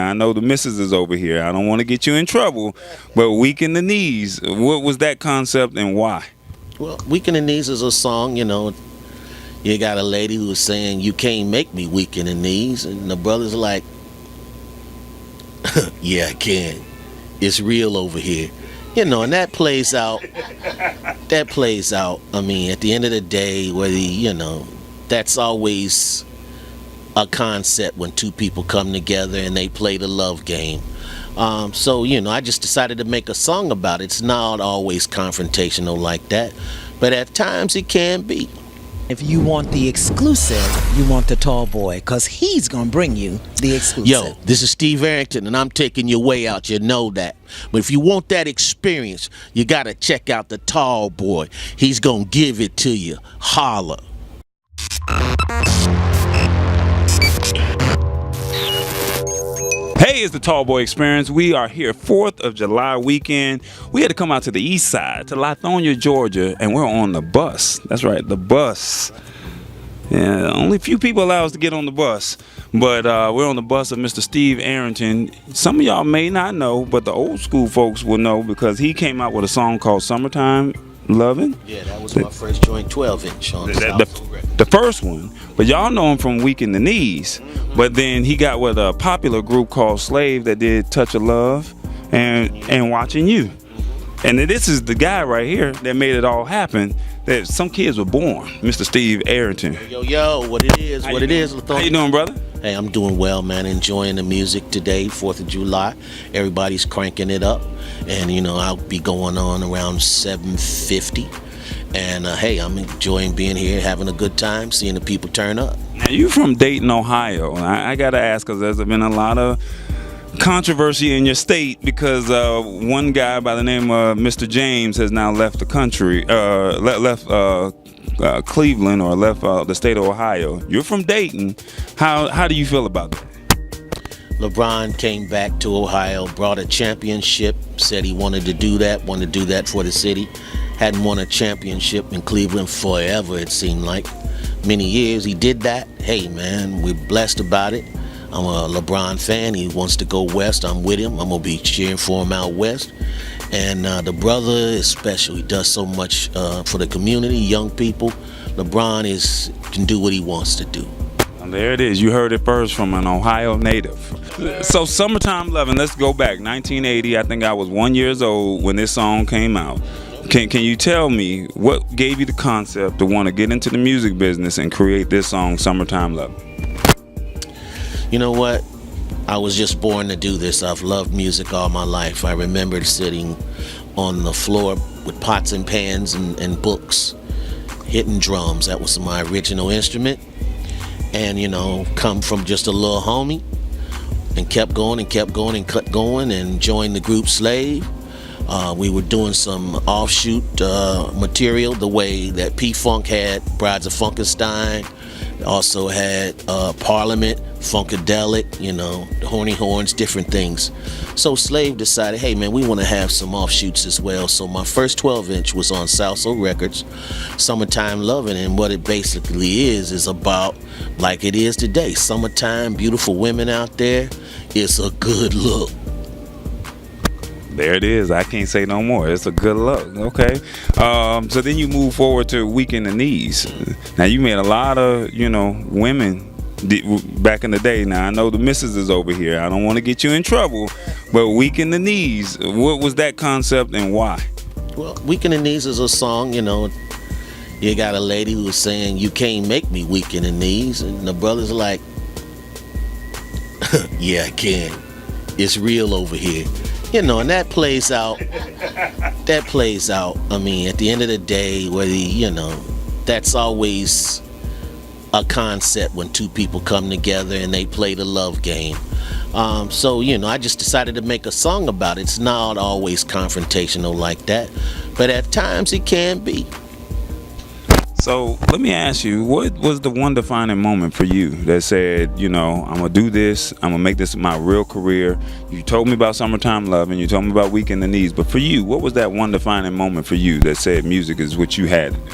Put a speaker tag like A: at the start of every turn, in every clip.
A: Now I know the missus is over here. I don't want to get you in trouble, but Weak in the Knees. What was that concept and why?
B: Well, Weak in the Knees is a song, you got a lady who's saying, you can't make me weak in the knees. And the brother's like, yeah, I can. It's real over here. And that plays out. I mean, at the end of the day, that's always a concept when two people come together and they play the love game. So, I just decided to make a song about it. It's not always confrontational like that, but at times it can be.
C: If you want the exclusive, you want the tall boy, because he's going to bring you the exclusive.
B: Yo, this is Steve Arrington, and I'm taking your way out. You know that. But if you want that experience, you got to check out the tall boy. He's going to give it to you. Holla.
A: Hey, it's the Tall Boy Experience. We are here 4th of July weekend. We had to come out to the east side, to Lithonia, Georgia, and we're on the bus. That's right, the bus. Yeah, only a few people allow us to get on the bus, but we're on the bus of Mr. Steve Arrington. Some of y'all may not know, but the old school folks will know because he came out with a song called Summertime Lovin'.
B: Yeah, that was my first joint 12-inch on
A: the first one. But y'all know him from Weak in the Knees. But then he got with a popular group called Slave that did Touch of Love and Watching You. And this is the guy right here that made it all happen. That some kids were born, Mr. Steve Arrington.
B: Yo, what it is, Lithonia.
A: How you doing, brother?
B: Hey, I'm doing well, man. Enjoying the music today, 4th of July. Everybody's cranking it up. And, I'll be going on around 7:50. And, hey, I'm enjoying being here, having a good time, seeing the people turn up.
A: Now, you from Dayton, Ohio. I got to ask, because there's been a lot of controversy in your state because one guy by the name of Mr. James has now left the country, left Cleveland, or left the state of Ohio. You're from Dayton. How do you feel about that?
B: LeBron came back to Ohio, brought a championship, said he wanted to do that for the city. Hadn't won a championship in Cleveland forever, it seemed like. Many years he did that. Hey, man, we're blessed about it. I'm a LeBron fan. He wants to go west. I'm with him. I'm going to be cheering for him out west. And the brother is special. He does so much for the community, young people. LeBron can do what he wants to do.
A: And there it is. You heard it first from an Ohio native. So Summertime Lovin', let's go back. 1980, I think I was 1 year old when this song came out. Can you tell me what gave you the concept to want to get into the music business and create this song, Summertime Lovin'?
B: You know what? I was just born to do this. I've loved music all my life. I remember sitting on the floor with pots and pans and books, hitting drums. That was my original instrument. And, come from just a little homie and kept going and joined the group Slave. We were doing some offshoot material the way that P-Funk had Brides of Funkenstein, also had Parliament, Funkadelic, the Horny Horns, different things. So Slave decided, hey man, we want to have some offshoots as well. So my first 12-inch was on Salso Records, Summertime Lovin', and what it basically is about like it is today. Summertime, beautiful women out there. It's a good look.
A: There it is. I can't say no more. It's a good look. Okay. So then you move forward to Weak in the Knees. Now you made a lot of, women back in the day. Now I know the missus is over here. I don't want to get you in trouble, but Weak in the Knees. What was that concept and why?
B: Well, Weak in the Knees is a song, you got a lady who's saying, you can't make me weak in the knees. And the brother's like, yeah, I can. It's real over here. And that plays out. I mean, at the end of the day, that's always a concept when two people come together and they play the love game. So, I just decided to make a song about it. It's not always confrontational like that, but at times it can be.
A: So let me ask you, what was the one defining moment for you that said, I'm going to do this, I'm going to make this my real career? You told me about Summertime Love and you told me about Weak in the Knees, but for you, what was that one defining moment for you that said music is what you had to do?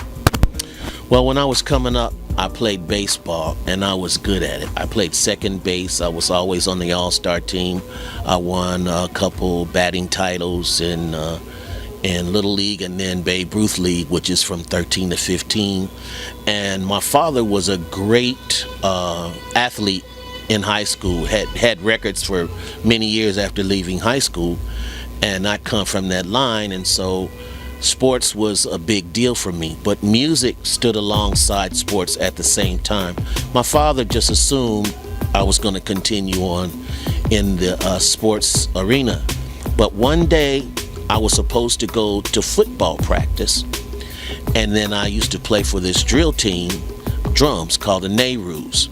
B: Well, when I was coming up, I played baseball and I was good at it. I played second base. I was always on the all-star team. I won a couple batting titles in Little League and then Babe Ruth League, which is from 13 to 15. And my father was a great athlete in high school, had records for many years after leaving high school. And I come from that line, and so sports was a big deal for me, but music stood alongside sports at the same time. My father just assumed I was going to continue on in the sports arena. But one day I was supposed to go to football practice, and then I used to play for this drill team, drums, called the Nehru's.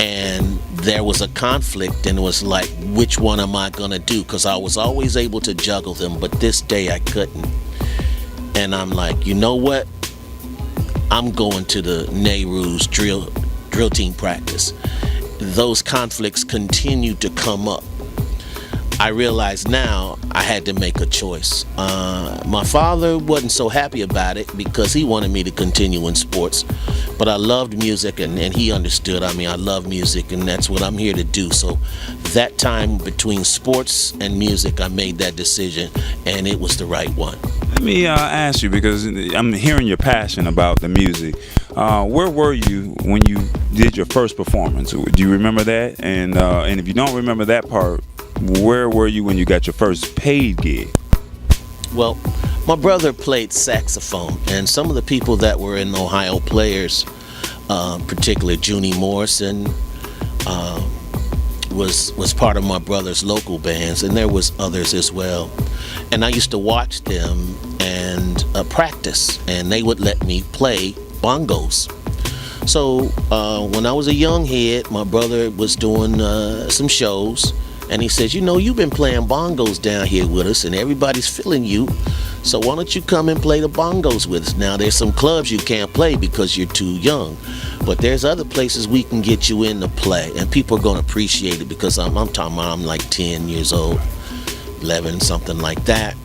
B: And there was a conflict, and it was like, which one am I going to do? Because I was always able to juggle them, but this day I couldn't. And I'm like, you know what? I'm going to the Nehru's drill team practice. Those conflicts continued to come up. I realize now I had to make a choice. My father wasn't so happy about it because he wanted me to continue in sports. But I loved music, and he understood. I mean, I love music, and that's what I'm here to do. So that time between sports and music, I made that decision, and it was the right one.
A: Let me ask you, because I'm hearing your passion about the music. Where were you when you did your first performance? Do you remember that? And if you don't remember that part, where were you when you got your first paid gig?
B: Well, my brother played saxophone, and some of the people that were in Ohio Players, particularly Junie Morrison, was part of my brother's local bands, and there was others as well. And I used to watch them and practice, and they would let me play bongos. So when I was a young head, my brother was doing some shows, and he says, you know, you've been playing bongos down here with us, and everybody's feeling you. So why don't you come and play the bongos with us? Now, there's some clubs you can't play because you're too young, but there's other places we can get you in to play, and people are going to appreciate it because I'm talking about I'm like 10 years old, 11, something like that.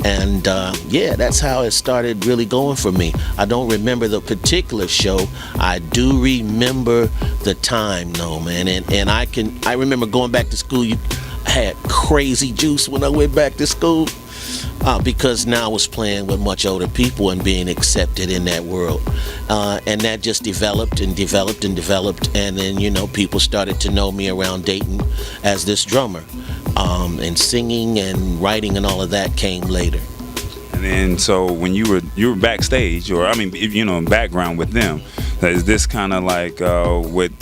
B: And yeah, that's how it started really going for me. I don't remember the particular show. I do remember the time, though, man. And I remember going back to school. I had crazy juice when I went back to school because now I was playing with much older people and being accepted in that world. And that just developed and developed and developed. And then, you know, people started to know me around Dayton as this drummer. And singing and writing and all of that came later.
A: And then, so when you were backstage, or I mean, you know, in background with them, is this kind of like what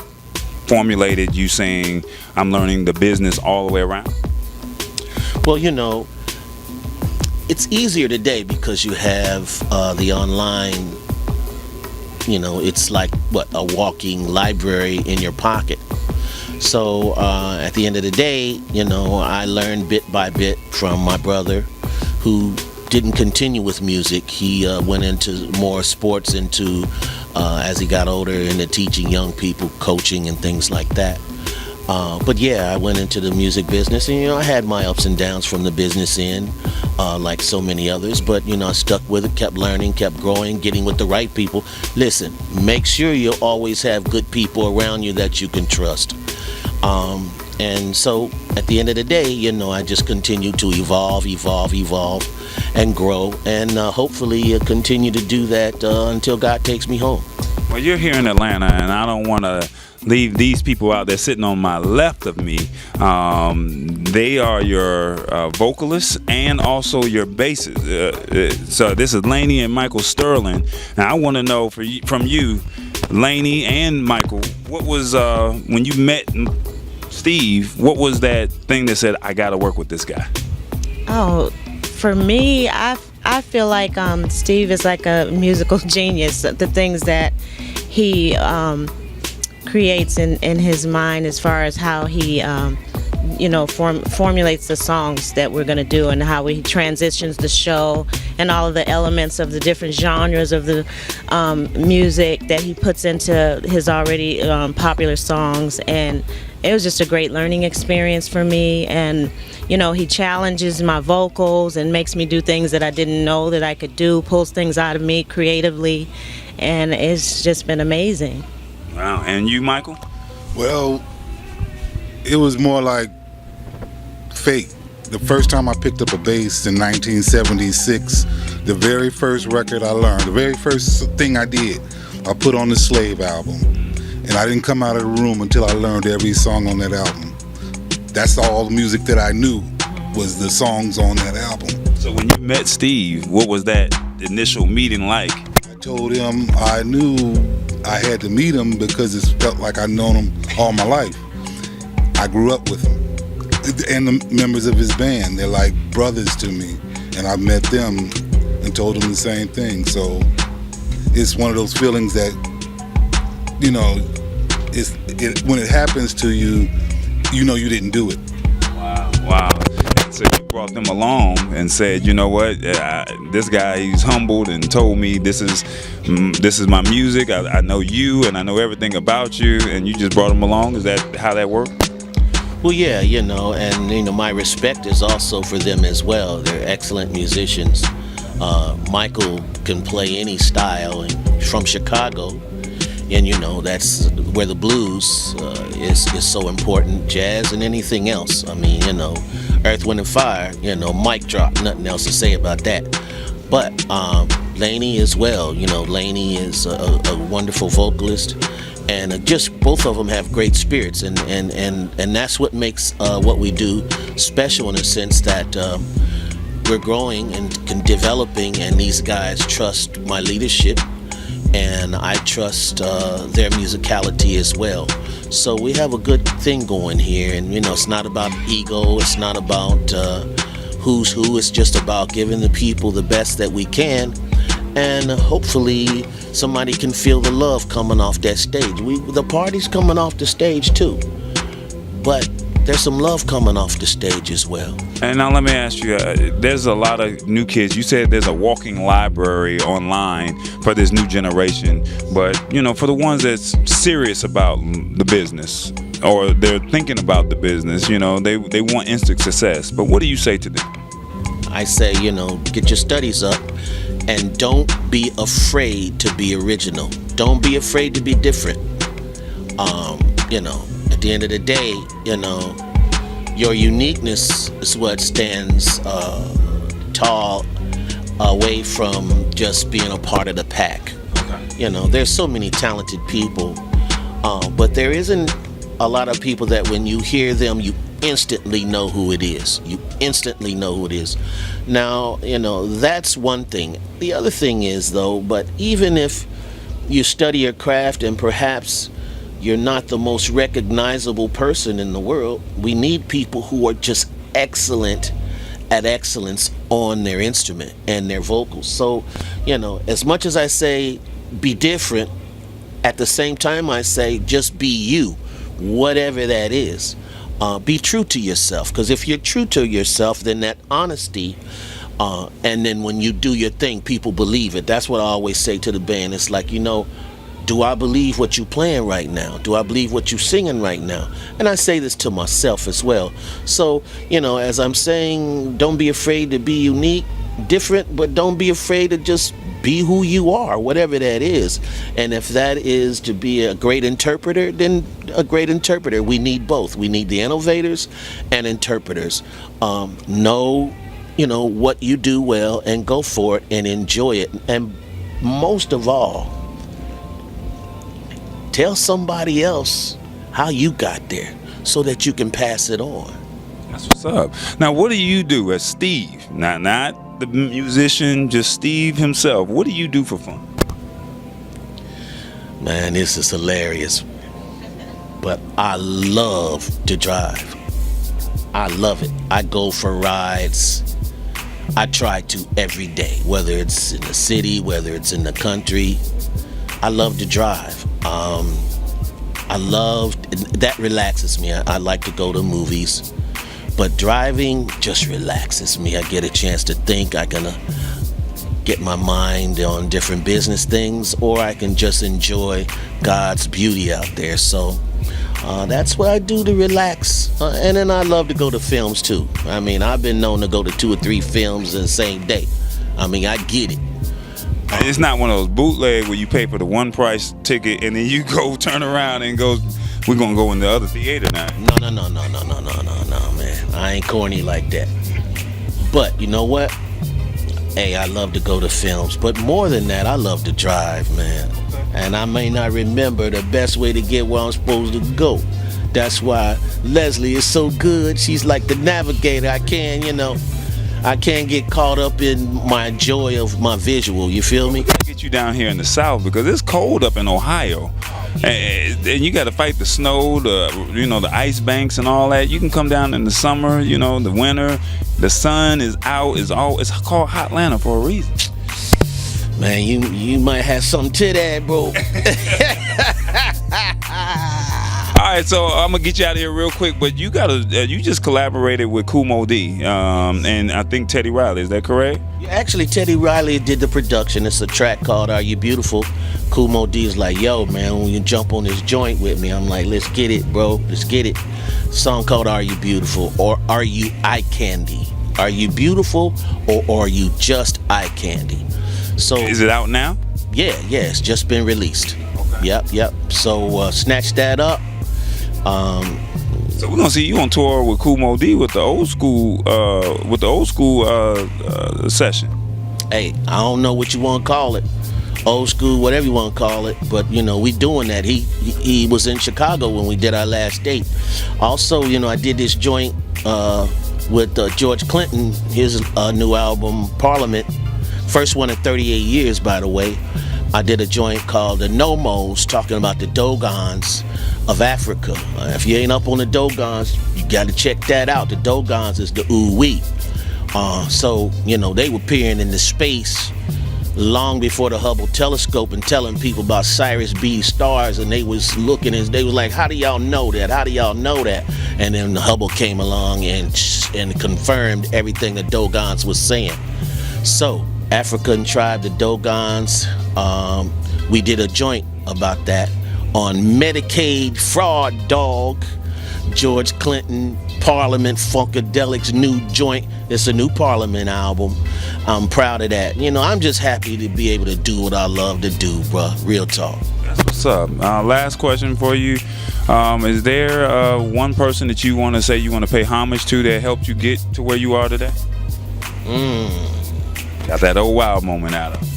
A: formulated you saying, I'm learning the business all the way around?
B: Well, you know, it's easier today because you have the online, you know, it's like, a walking library in your pocket. So at the end of the day, you know, I learned bit by bit from my brother, who didn't continue with music. He went into more sports, as he got older, into teaching young people, coaching and things like that. But yeah, I went into the music business, and, you know, I had my ups and downs from the business end, like so many others. But, you know, I stuck with it, kept learning, kept growing, getting with the right people. Listen, make sure you always have good people around you that you can trust. And so at the end of the day, you know, I just continue to evolve and grow, and hopefully continue to do that until God takes me home.
A: Well, you're here in Atlanta, and I don't want to leave these people out there sitting on my left of me. They are your vocalists and also your bassists. So this is Laney and Michael Sterling. And I want to know from you, Laney and Michael, what was, when you met Steve, what was that thing that said, I got to work with this guy?
D: Oh, for me, I feel like Steve is like a musical genius. The things that he creates in his mind, as far as how he formulates the songs that we're going to do, and how he transitions the show and all of the elements of the different genres of the music that he puts into his already popular songs. And it was just a great learning experience for me. And he challenges my vocals and makes me do things that I didn't know that I could do, pulls things out of me creatively, and it's just been amazing.
A: Wow. And you, Michael?
E: Well, it was more like fate. The first time I picked up a bass in 1976, the very first record I learned, the very first thing I did, I put on the Slave album. And I didn't come out of the room until I learned every song on that album. That's all the music that I knew, was the songs on that album.
A: So when you met Steve, what was that initial meeting like?
E: I told him I knew I had to meet him because it felt like I'd known him all my life. I grew up with him. And the members of his band, they're like brothers to me. And I met them and told them the same thing. So it's one of those feelings that, when it happens to you, you didn't do it.
A: Wow. So you brought them along and said, you know what, this guy, he's humbled and told me this is my music. I know you and I know everything about you, and you just brought him along. Is that how that worked?
B: Well, yeah, and my respect is also for them as well. They're excellent musicians. Michael can play any style, and from Chicago. And that's where the blues is so important, jazz and anything else. I mean, Earth, Wind and Fire, mic drop, nothing else to say about that. But Laney as well, Laney is a wonderful vocalist, and just both of them have great spirits, and that's what makes what we do special, in a sense that we're growing and developing, and these guys trust my leadership. And I trust their musicality as well. So we have a good thing going here. And, it's not about ego. It's not about who's who. It's just about giving the people the best that we can. And hopefully somebody can feel the love coming off that stage. The party's coming off the stage too. But there's some love coming off the stage as well.
A: And now let me ask you, there's a lot of new kids. You said there's a walking library online for this new generation. But, for the ones that's serious about the business, or they're thinking about the business, they want instant success. But what do you say to them?
B: I say, get your studies up and don't be afraid to be original. Don't be afraid to be different. At the end of the day, your uniqueness is what stands tall away from just being a part of the pack. Okay. There's so many talented people, but there isn't a lot of people that when you hear them, you instantly know who it is. Now, that's one thing. The other thing is, though, but even if you study your craft and perhaps you're not the most recognizable person in the world, we need people who are just excellent at excellence on their instrument and their vocals. So, as much as I say be different, at the same time I say just be you, whatever that is. Be true to yourself, because if you're true to yourself, then that honesty, and then when you do your thing, people believe it. That's what I always say to the band. It's like, do I believe what you playing right now? Do I believe what you singing right now? And I say this to myself as well. So, as I'm saying, don't be afraid to be unique, different, but don't be afraid to just be who you are, whatever that is. And if that is to be a great interpreter, then a great interpreter. We need both. We need the innovators and interpreters. Know, what you do well and go for it and enjoy it. And most of all, tell somebody else how you got there so that you can pass it on.
A: That's what's up. Now, what do you do as Steve? Not the musician, just Steve himself. What do you do for fun?
B: Man, this is hilarious. But I love to drive. I love it. I go for rides. I try to every day, whether it's in the city, whether it's in the country. I love to drive. that relaxes me. I like to go to movies, but driving just relaxes me. I get a chance to think. I can get my mind on different business things, or I can just enjoy God's beauty out there. So that's what I do to relax. And then I love to go to films too. I mean, I've been known to go to 2 or 3 films in the same day. I mean, I get it.
A: It's not one of those bootleg where you pay for the one price ticket and then you go turn around and go, we're gonna go in the other theater now.
B: No, man. I ain't corny like that. But you know what? Hey, I love to go to films, but more than that, I love to drive, man. And I may not remember the best way to get where I'm supposed to go. That's why Leslie is so good. She's like the navigator. I can't get caught up in my joy of my visual. You feel me?
A: Get you down here in the South because it's cold up in Ohio, and you got to fight the snow, the ice banks and all that. You can come down in the summer, the winter. The sun is out. It's called Hotlanta for a reason.
B: Man, you might have something to that, bro.
A: All right, so I'm gonna get you out of here real quick, but you just collaborated with Kumo D, and I think Teddy Riley. Is that correct?
B: Yeah, actually, Teddy Riley did the production. It's a track called "Are You Beautiful." Kumo D is like, "Yo, man, when you jump on this joint with me," I'm like, "Let's get it, bro. Let's get it." Song called "Are You Beautiful" or "Are You Eye Candy?" Are you beautiful or are you just eye candy? So
A: is it out now?
B: Yeah, it's just been released. Okay. Yep. So snatch that up.
A: So we're gonna see you on tour with Kumo D with the old school session.
B: Hey, I don't know what you want to call it, old school, whatever you want to call it, but we doing that. He was in Chicago when we did our last date. Also, I did this joint with George Clinton, his new album Parliament, first one in 38 years, by the way. I did a joint called the Nomos, talking about the Dogons of Africa. If you ain't up on the Dogons, you got to check that out. The Dogons is the ooh-wee. So, they were peering into space long before the Hubble telescope and telling people about Cyrus B stars, and they was looking and they was like, how do y'all know that? And then the Hubble came along and confirmed everything the Dogons was saying. So African tribe, the Dogons, we did a joint about that on Medicaid Fraud Dog, George Clinton, Parliament Funkadelic's new joint. It's a new Parliament album. I'm proud of that. I'm just happy to be able to do what I love to do, bruh. Real talk.
A: That's what's up. Last question for you. Is there one person that you want to say you want to pay homage to that helped you get to where you are today? Got that old wild moment out of it.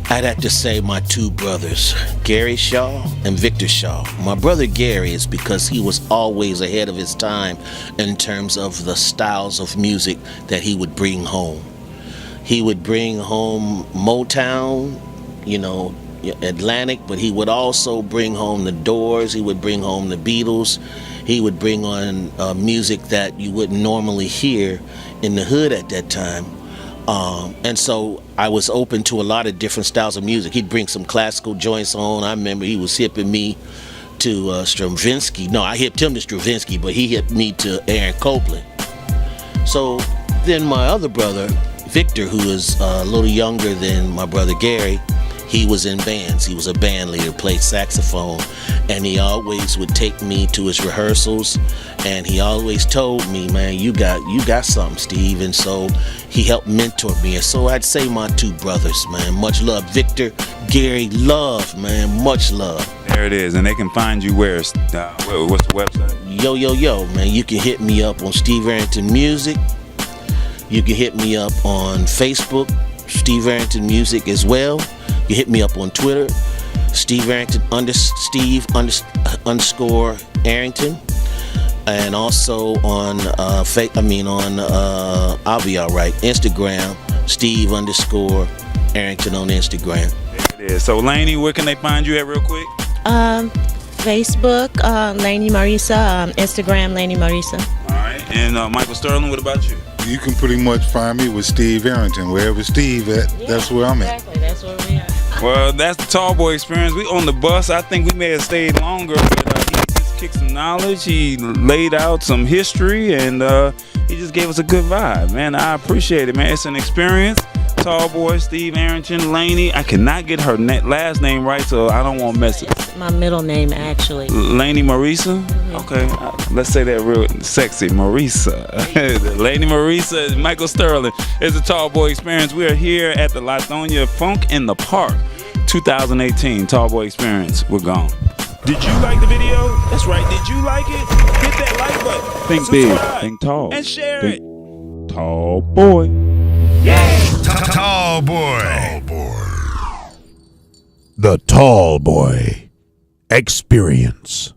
B: I'd have to say my 2 brothers, Gary Shaw and Victor Shaw. My brother Gary is because he was always ahead of his time in terms of the styles of music that he would bring home. He would bring home Motown, Atlantic, but he would also bring home the Doors. He would bring home the Beatles. He would bring on music that you wouldn't normally hear in the hood at that time. And so I was open to a lot of different styles of music. He'd bring some classical joints on. I remember he was hipping me to Stravinsky. No, I hipped him to Stravinsky, but he hipped me to Aaron Copland. So then my other brother, Victor, who is a little younger than my brother Gary, he was in bands. He was a band leader, played saxophone, and he always would take me to his rehearsals, and he always told me, man, you got something, Steve. And so he helped mentor me. And so I'd say my 2 brothers, man, much love. Victor, Gary, love, man, much love.
A: There it is, and they can find you where? What's the website?
B: Yo, man, you can hit me up on Steve Arrington Music. You can hit me up on Facebook, Steve Arrington Music as well. You hit me up on Twitter, Steve Arrington underscore Arrington, and also on I'll be all right, Instagram, Steve underscore Arrington on Instagram.
A: There it is. So Lainey, where can they find you at real quick?
D: Facebook, Lainey Marisa, Instagram, Lainey Marisa.
A: All right, and Michael Sterling, what about you?
E: You can pretty much find me with Steve Arrington. Wherever Steve at, that's where I'm at.
D: Exactly, that's where we are.
A: Well, that's the Tall Boy experience. We on the bus. I think we may have stayed longer, but he just kicked some knowledge. He laid out some history, and he just gave us a good vibe, man. I appreciate it, man. It's an experience. Tall Boy, Steve Arrington, Laney. I cannot get her last name right, so I don't want to mess it.
D: It's my middle name, actually.
A: Laney Marisa? Okay, let's say that real sexy. Marisa. Lady Marisa, Michael Sterling. It's a Tall Boy experience. We are here at the Lithonia Funk in the Park 2018 Tall Boy experience. We're gone. Did you like the video? That's right. Did you like it? Hit that like button. Think
F: Subscribe.
A: big. Think tall.
F: And share
A: it. Tall Boy.
G: Tall Boy. The Tall Boy Experience.